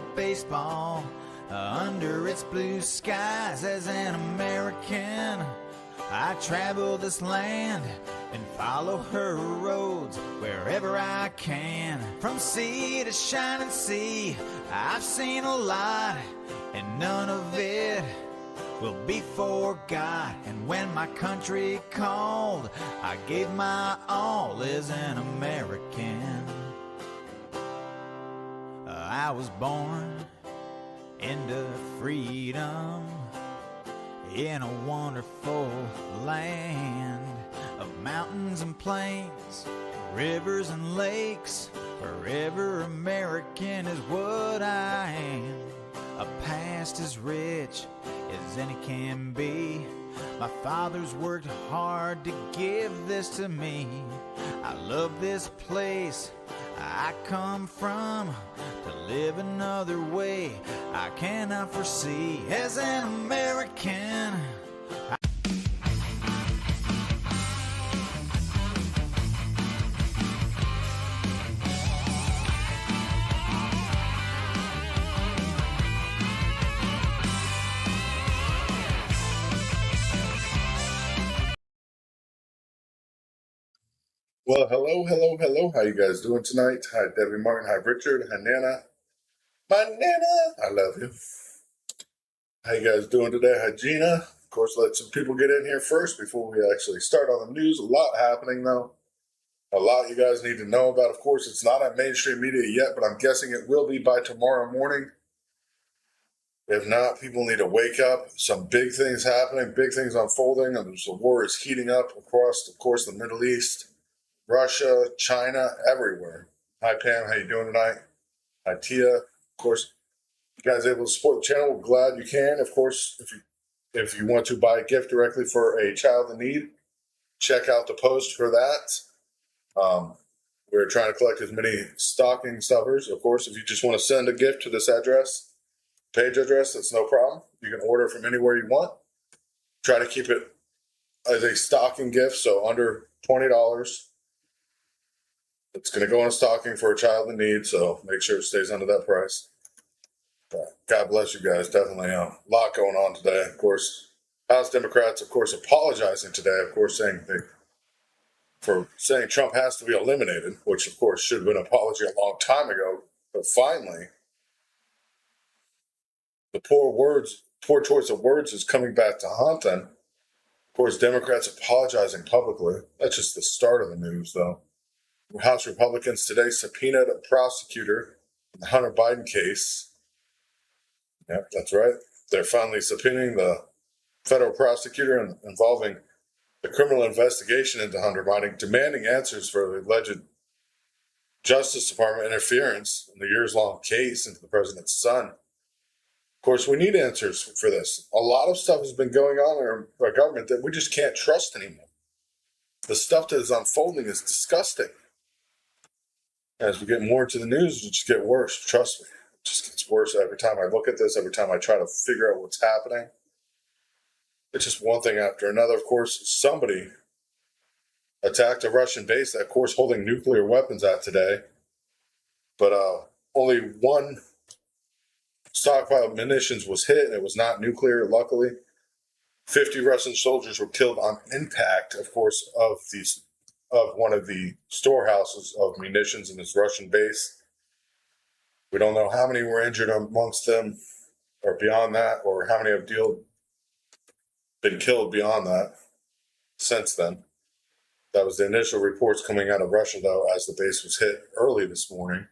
play baseball under its blue skies. As an American, I travel this land and follow her roads wherever I can. From sea to shining sea, I've seen a lot, and none of it will be forgot. And when my country called, I gave my all as an American. I was born into freedom in a wonderful land of mountains and plains, rivers and lakes. Forever American is what I am. A past as rich as any can be. My father's worked hard to give this to me. I love this place I come from. To live another way I cannot foresee. As an American, Well, hello. How you guys doing tonight? Hi, Debbie Martin. Hi, Richard. Hi, Nana. My Nana. I love you. How you guys doing today? Hi, Gina. Of course, let some people get in here first before we actually start on the news. A lot happening, though. A lot you guys need to know about. Of course, it's not on mainstream media yet, but I'm guessing it will be by tomorrow morning. If not, people need to wake up. Some big things happening, big things unfolding. The war is heating up across, of course, the Middle East. Russia, China, everywhere. Hi, Pam. How you doing tonight? Hi, Tia. Of course, you guys able to support the channel. We're glad you can. Of course, if you want to buy a gift directly for a child in need, check out the post for that. We're trying to collect as many stocking stuffers. Of course, if you just want to send a gift to this address, page address, that's no problem. You can order from anywhere you want. Try to keep it as a stocking gift, so under $20. It's going to go in a stocking for a child in need, so make sure it stays under that price. But God bless you guys. Definitely a lot going on today. Of course, House Democrats, of course, apologizing today. Of course, saying Trump has to be eliminated, which, of course, should have been an apology a long time ago. But finally, the poor choice of words is coming back to haunt them. Of course, Democrats apologizing publicly. That's just the start of the news, though. House Republicans today subpoenaed a prosecutor in the Hunter Biden case. Yep, that's right. They're finally subpoenaing the federal prosecutor involving the criminal investigation into Hunter Biden, demanding answers for the alleged Justice Department interference in the years-long case into the president's son. Of course, we need answers for this. A lot of stuff has been going on in our government that we just can't trust anymore. The stuff that is unfolding is disgusting. As we get more into the news, it just gets worse. Trust me. It just gets worse every time I look at this, every time I try to figure out what's happening. It's just one thing after another. Of course, somebody attacked a Russian base that, of course, holding nuclear weapons at today. But only one stockpile of munitions was hit, and it was not nuclear, luckily. 50 Russian soldiers were killed on impact, of course, of one of the storehouses of munitions in this Russian base. We don't know how many were injured amongst them or beyond that, or how many have been killed beyond that since then. That was the initial reports coming out of Russia, though, as the base was hit early this morning.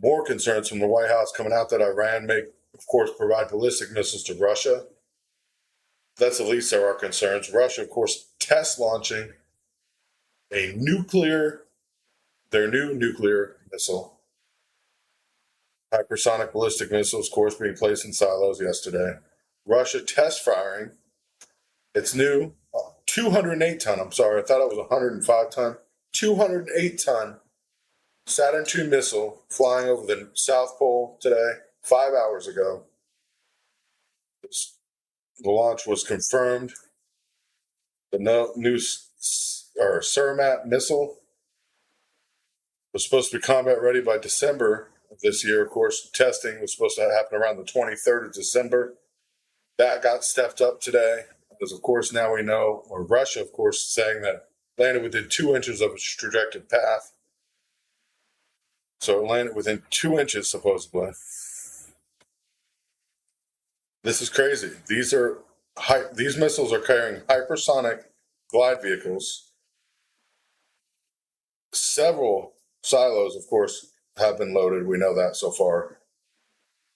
More concerns from the White House coming out that Iran may, of course, provide ballistic missiles to Russia. That's the least of our concerns. Russia, of course, test launching their new nuclear missile. Hypersonic ballistic missiles, of course, being placed in silos yesterday. Russia test firing its new 208-ton, I thought it was 105-ton, 208-ton Saturn II missile flying over the South Pole today, 5 hours ago. The launch was confirmed. The new Cermat missile was supposed to be combat ready by December of this year. Of course, testing was supposed to happen around the 23rd of December. That got stepped up today because, of course, now we know, or Russia, of course, saying that landed within 2 inches of its trajected path. So it landed within 2 inches, supposedly. This is crazy. These missiles are carrying hypersonic glide vehicles. Several silos, of course, have been loaded. We know that so far.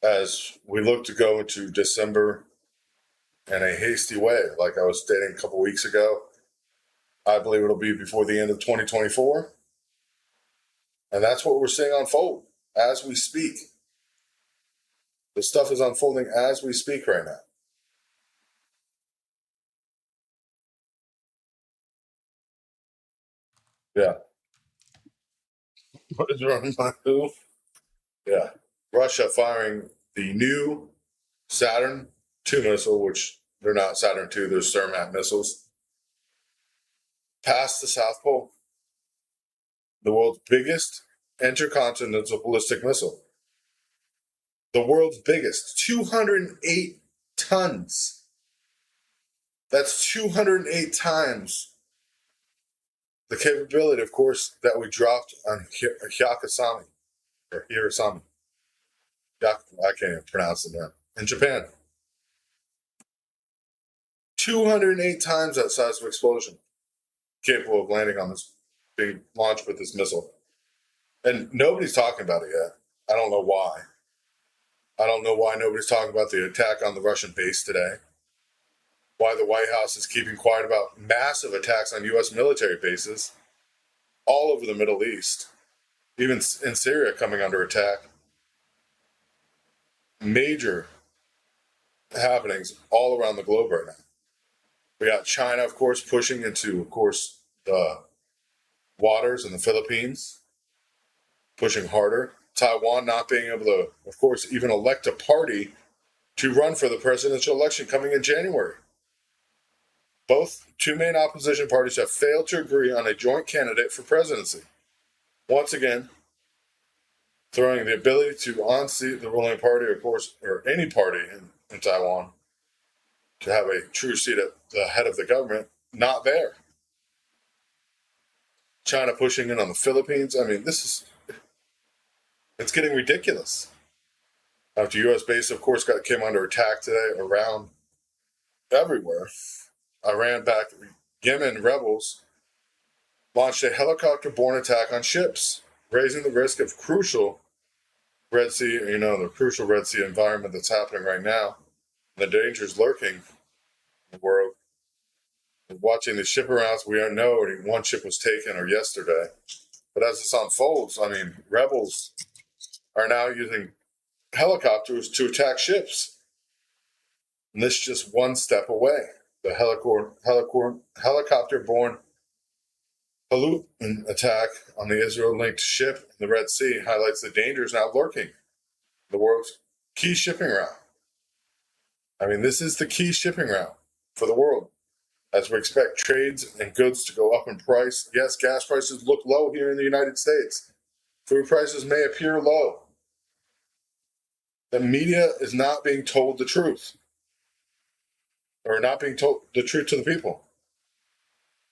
As we look to go into December in a hasty way, like I was stating a couple weeks ago, I believe it'll be before the end of 2024. And that's what we're seeing unfold as we speak. The stuff is unfolding as we speak right now. Yeah. What is wrong with my who? Yeah. Russia firing the new Saturn II missile, which they're not Saturn II, they're Cermat missiles, past the South Pole. The world's biggest intercontinental ballistic missile. The world's biggest, 208 tons. That's 208 times the capability, of course, that we dropped on Hirosama. I can't even pronounce the name. In Japan. 208 times that size of explosion capable of landing on this, being launched with this missile. And nobody's talking about it yet. I don't know why. I don't know why nobody's talking about the attack on the Russian base today. Why the White House is keeping quiet about massive attacks on U.S. military bases all over the Middle East, even in Syria coming under attack. Major happenings all around the globe right now. We got China, of course, pushing into, of course, the waters in the Philippines, pushing harder. Taiwan not being able to, of course, even elect a party to run for the presidential election coming in January. Both two main opposition parties have failed to agree on a joint candidate for presidency. Once again, throwing the ability to unseat the ruling party, of course, or any party in Taiwan, to have a true seat at the head of the government, not there. China pushing in on the Philippines. I mean, it's getting ridiculous. After U.S. base, of course, came under attack today around everywhere. Iran backed Yemen rebels launched a helicopter-borne attack on ships, raising the risk of crucial Red Sea, the crucial Red Sea environment that's happening right now. The dangers lurking in the world. Watching the ship rounds, we don't know one ship was taken or yesterday. But as this unfolds, I mean, rebels are now using helicopters to attack ships. And this is just one step away. The helicopter-borne Halutman attack on the Israel-linked ship in the Red Sea highlights the dangers now lurking the world's key shipping route. I mean, this is the key shipping route for the world. As we expect trades and goods to go up in price, yes, gas prices look low here in the United States. Food prices may appear low. The media is not being told the truth, or not being told the truth to the people.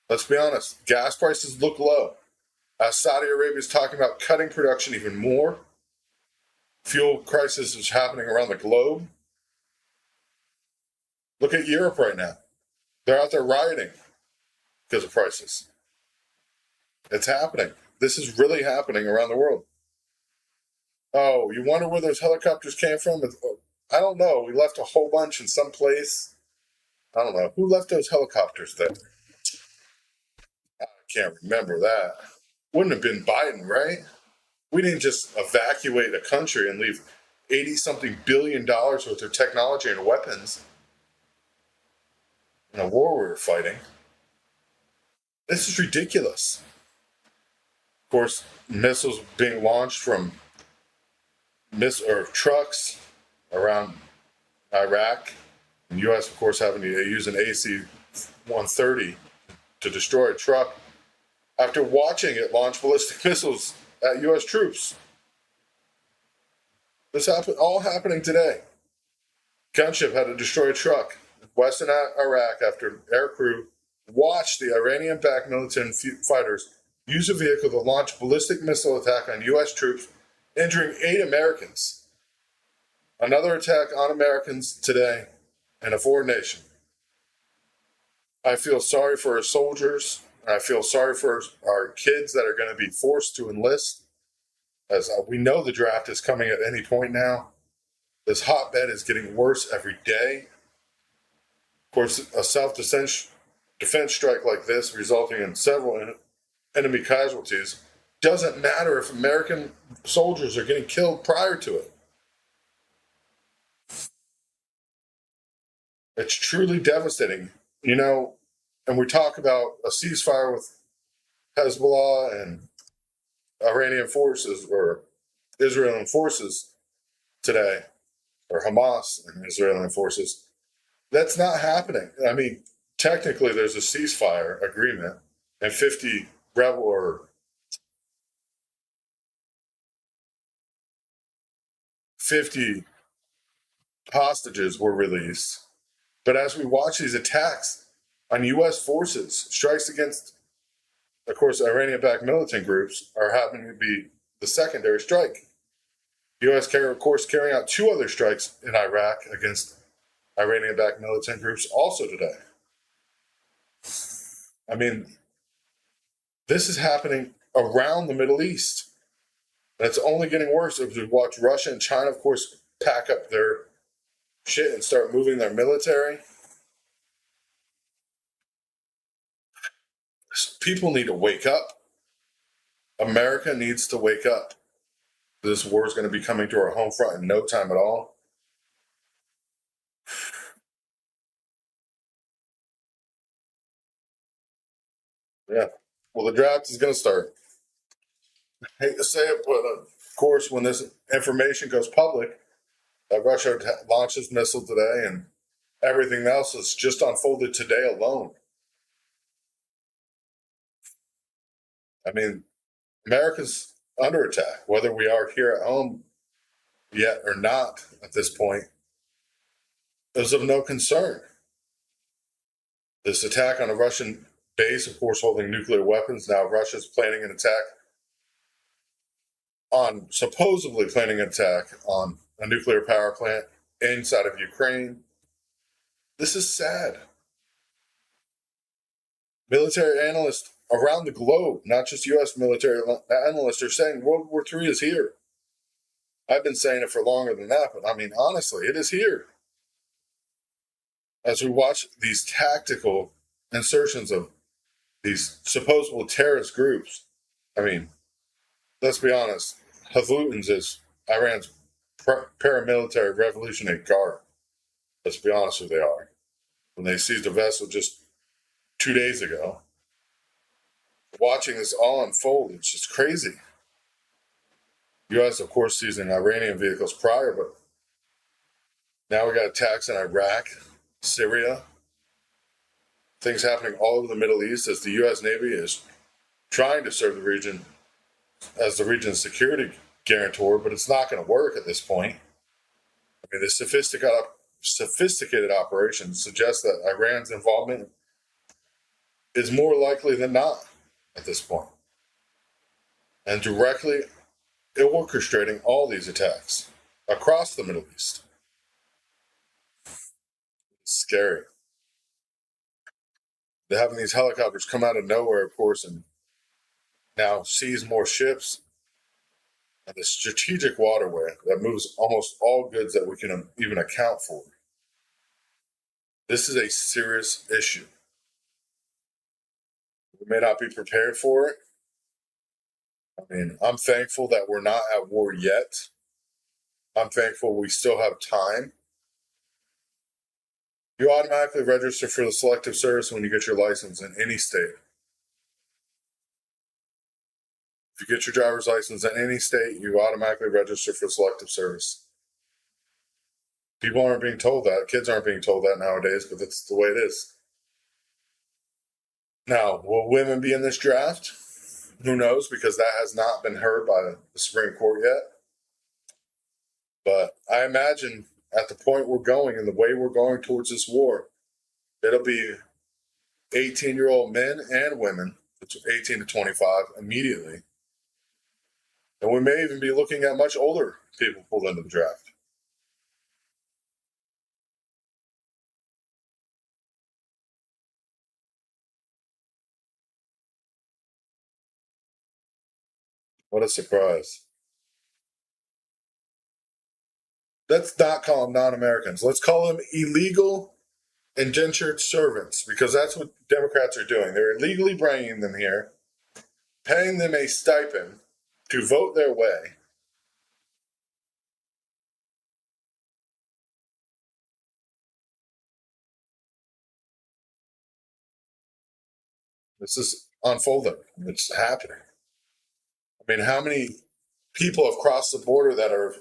Let's be honest, gas prices look low. As Saudi Arabia is talking about cutting production even more, fuel crisis is happening around the globe. Look at Europe right now. They're out there rioting because of prices. It's happening. This is really happening around the world. Oh, you wonder where those helicopters came from? I don't know. We left a whole bunch in some place. I don't know. Who left those helicopters there? I can't remember that. Wouldn't have been Biden, right? We didn't just evacuate a country and leave 80-something billion dollars worth of technology and weapons in a war we were fighting. This is ridiculous. Of course, missiles being launched from trucks around Iraq. And U.S., of course, having to use an AC-130 to destroy a truck after watching it launch ballistic missiles at U.S. troops. This all happening today. Gunship had to destroy a truck in western Iraq after aircrew watched the Iranian-backed militant fighters use a vehicle to launch ballistic missile attack on U.S. troops, injuring 8 Americans. Another attack on Americans today in a foreign nation. I feel sorry for our soldiers. I feel sorry for our kids that are going to be forced to enlist, as we know the draft is coming at any point now. This hotbed is getting worse every day. Of course, a self-defense strike like this, resulting in several enemy casualties, doesn't matter if American soldiers are getting killed prior to it. It's truly devastating, and we talk about a ceasefire with Hezbollah and Iranian forces, or Israeli forces today, or Hamas and Israeli forces. That's not happening. I mean, technically there's a ceasefire agreement and 50 hostages were released. But as we watch these attacks on U.S. forces, strikes against, of course, Iranian-backed militant groups are happening to be the secondary strike. The U.S. of course, carrying out 2 other strikes in Iraq against Iranian-backed militant groups also today. I mean, this is happening around the Middle East. And it's only getting worse as we watch Russia and China, of course, pack up their shit and start moving their military. People need to wake up. America needs to wake up. This war is going to be coming to our home front in no time at all. Yeah. Well, the draft is going to start. I hate to say it, but of course, when this information goes public, that Russia launches missile today and everything else is just unfolded today alone. I mean, America's under attack, whether we are here at home yet or not at this point, is of no concern. This attack on a Russian base, of course, holding nuclear weapons. Now Russia's planning an attack supposedly planning an attack on a nuclear power plant inside of Ukraine. This is sad. Military analysts around the globe, not just U.S. military analysts, are saying World War III is here. I've been saying it for longer than that, but I mean, honestly, it is here. As we watch these tactical insertions of these supposedly terrorist groups, I mean, let's be honest, Houthis is Iran's paramilitary revolutionary guard. Let's be honest who they are. When they seized a vessel just 2 days ago, watching this all unfold, it's just crazy. U.S., of course, seizing Iranian vehicles prior, but now we got attacks in Iraq, Syria, things happening all over the Middle East as the U.S. Navy is trying to serve the region as the region's security guarantor, but it's not going to work at this point. I mean, the sophisticated operations suggest that Iran's involvement is more likely than not at this point, and directly orchestrating all these attacks across the Middle East. It's scary. They're having these helicopters come out of nowhere, of course, and now seize more ships and the strategic waterway that moves almost all goods that we can even account for. This is a serious issue. We may not be prepared for it. I mean, I'm thankful that we're not at war yet. I'm thankful we still have time. You automatically register for the Selective Service when you get your license in any state. If you get your driver's license in any state, you automatically register for Selective Service. People aren't being told that. Kids aren't being told that nowadays, but that's the way it is. Now, will women be in this draft? Who knows, because that has not been heard by the Supreme Court yet. But I imagine at the point we're going and the way we're going towards this war, it'll be 18-year-old men and women, 18 to 25, immediately. And we may even be looking at much older people pulled into the draft. What a surprise. Let's not call them non-Americans. Let's call them illegal indentured servants, because that's what Democrats are doing. They're illegally bringing them here, paying them a stipend to vote their way. This is unfolding. It's happening. I mean, how many people have crossed the border that are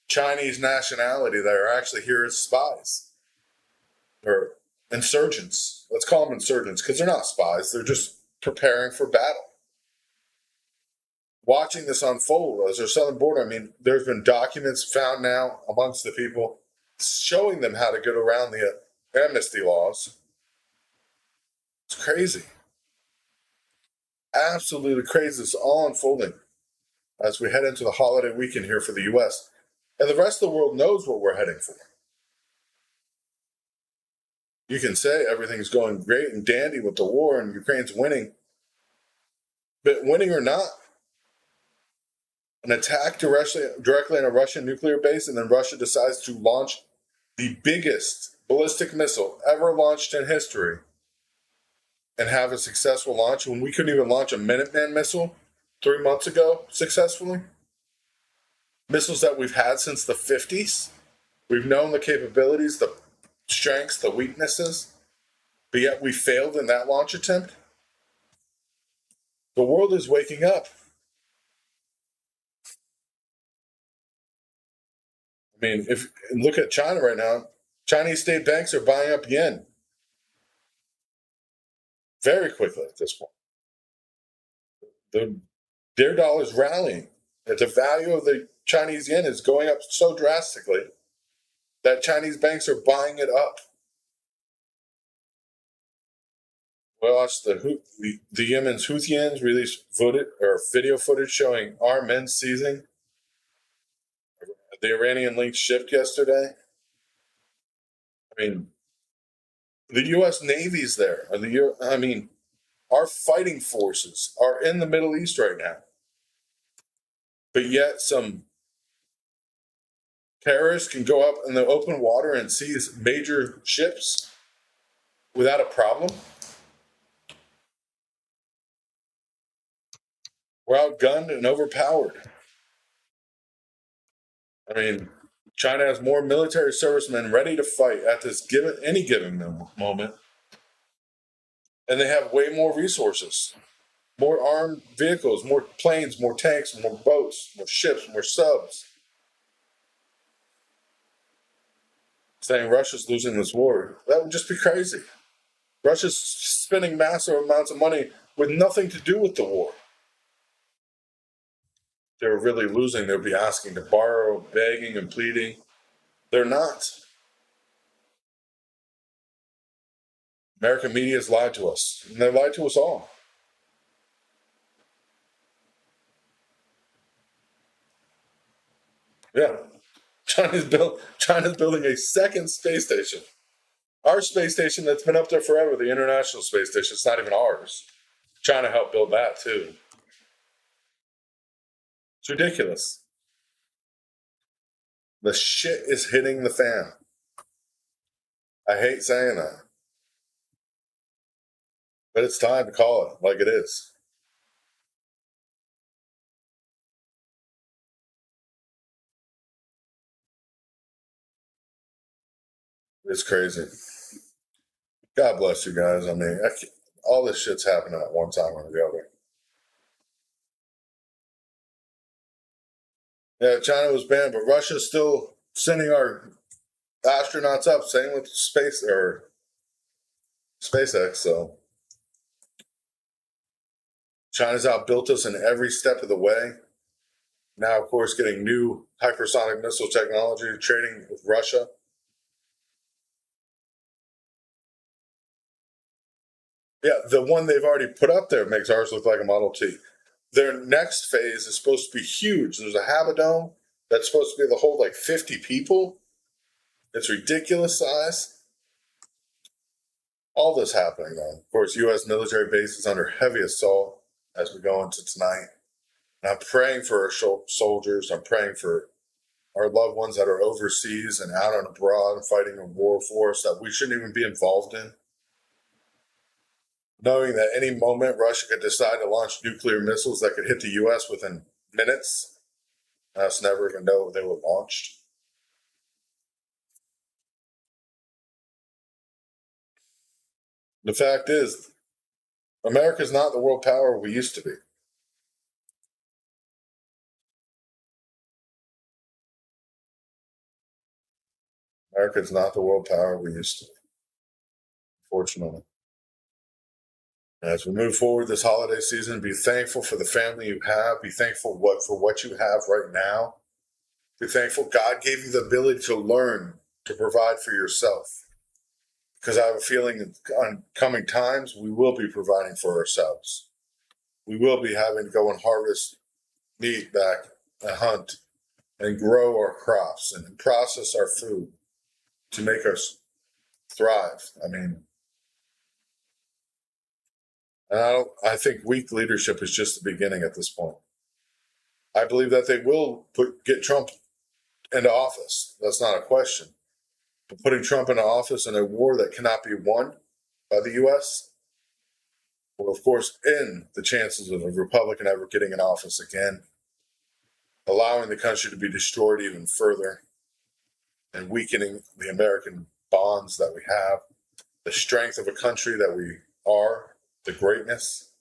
Chinese nationality that are actually here as spies or insurgents? Let's call them insurgents, because they're not spies. They're just preparing for battle. Watching this unfold as their southern border, I mean, there's been documents found now amongst the people showing them how to get around the amnesty laws. It's crazy. Absolutely crazy. It's all unfolding as we head into the holiday weekend here for the U.S. And the rest of the world knows what we're heading for. You can say everything's going great and dandy with the war and Ukraine's winning. But winning or not, an attack directly on a Russian nuclear base, and then Russia decides to launch the biggest ballistic missile ever launched in history and have a successful launch when we couldn't even launch a Minuteman missile 3 months ago successfully. Missiles that we've had since the 50s. We've known the capabilities, the strengths, the weaknesses, but yet we failed in that launch attempt. The world is waking up. I mean, if look at China right now, Chinese state banks are buying up yen very quickly at this point. Their dollar's rallying. The value of the Chinese yen is going up so drastically that Chinese banks are buying it up. Well, the Yemen's Houthis released video footage showing armed men seizing the Iranian-linked ship yesterday. I mean, the U.S. Navy's there. Our fighting forces are in the Middle East right now. But yet some terrorists can go up in the open water and seize major ships without a problem. We're outgunned and overpowered. I mean, China has more military servicemen ready to fight at any given moment. And they have way more resources, more armed vehicles, more planes, more tanks, more boats, more ships, more subs. Saying Russia's losing this war, that would just be crazy. Russia's spending massive amounts of money with nothing to do with the war. If they were really losing, they'd be asking to borrow, begging and pleading. They're not. American media has lied to us, and they lied to us all. Yeah. China's building a second space station. Our space station that's been up there forever, the International Space Station, it's not even ours. China helped build that too. It's ridiculous. The shit is hitting the fan. I hate saying that. But it's time to call it like it is. It's crazy. God bless you guys. I mean, all this shit's happening at one time or the other. Yeah, China was banned, but Russia's still sending our astronauts up. Same with SpaceX. So China's outbuilt us in every step of the way. Now, of course, getting new hypersonic missile technology, trading with Russia. Yeah, the one they've already put up there makes ours look like a Model T. Their next phase is supposed to be huge. There's a Habadome that's supposed to be able to hold like 50 people. It's ridiculous size. All this happening, though. Of course, U.S. military base is under heavy assault as we go into tonight. And I'm praying for our soldiers. I'm praying for our loved ones that are overseas and out and abroad fighting a war for us that we shouldn't even be involved in. Knowing that any moment Russia could decide to launch nuclear missiles that could hit the U.S. within minutes, and us never even know they were launched. The fact is, America's not the world power we used to be. America's not the world power we used to be, fortunately. As we move forward this holiday season, be thankful for the family you have. Be thankful for what you have right now. Be thankful God gave you the ability to learn to provide for yourself. Because I have a feeling in coming times, we will be providing for ourselves. We will be having to go and harvest meat back and hunt and grow our crops and process our food to make us thrive. I mean, I think weak leadership is just the beginning at this point. I believe that they will get Trump into office. That's not a question. But putting Trump into office in a war that cannot be won by the U.S. will, of course, end the chances of a Republican ever getting in office again, allowing the country to be destroyed even further and weakening the American bonds that we have, the strength of a country that we are, the greatness,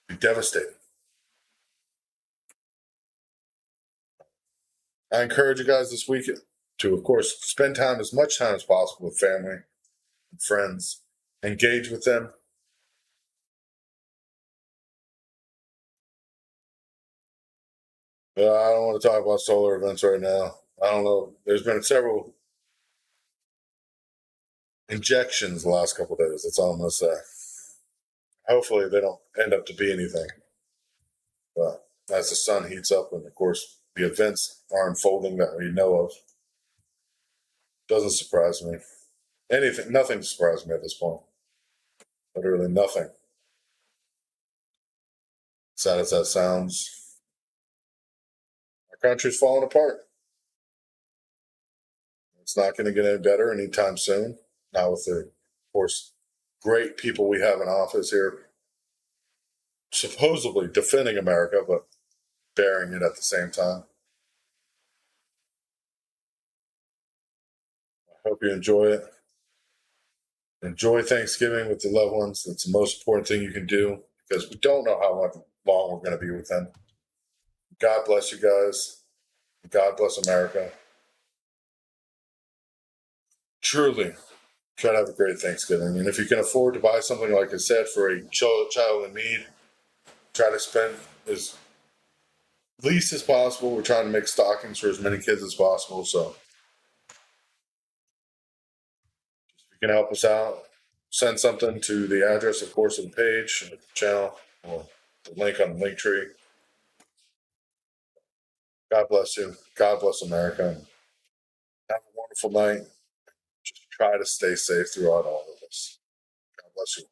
be devastating. I encourage you guys this week to, of course, spend as much time as possible with family and friends, engage with them. I don't want to talk about solar events right now. I don't know. There's been several injections the last couple of days. That's all I'm going to say. Hopefully they don't end up to be anything. But as the sun heats up and, of course, the events are unfolding that we know of, doesn't surprise me. Nothing surprises me at this point. Literally nothing. Sad as that sounds, our country's falling apart. It's not going to get any better anytime soon. Not with the, of course, great people we have in office here, supposedly defending America, but bearing it at the same time. I hope you enjoy it. Enjoy Thanksgiving with your loved ones. That's the most important thing you can do because we don't know how long we're going to be with them. God bless you guys. God bless America. Truly, try to have a great Thanksgiving. And if you can afford to buy something, like I said, for a child in need, try to spend as least as possible. We're trying to make stockings for as many kids as possible. So if you can help us out, send something to the address, of course, of the page, the channel, or the link on the link tree. God bless you. God bless America. Have a wonderful night. Just try to stay safe throughout all of this. God bless you.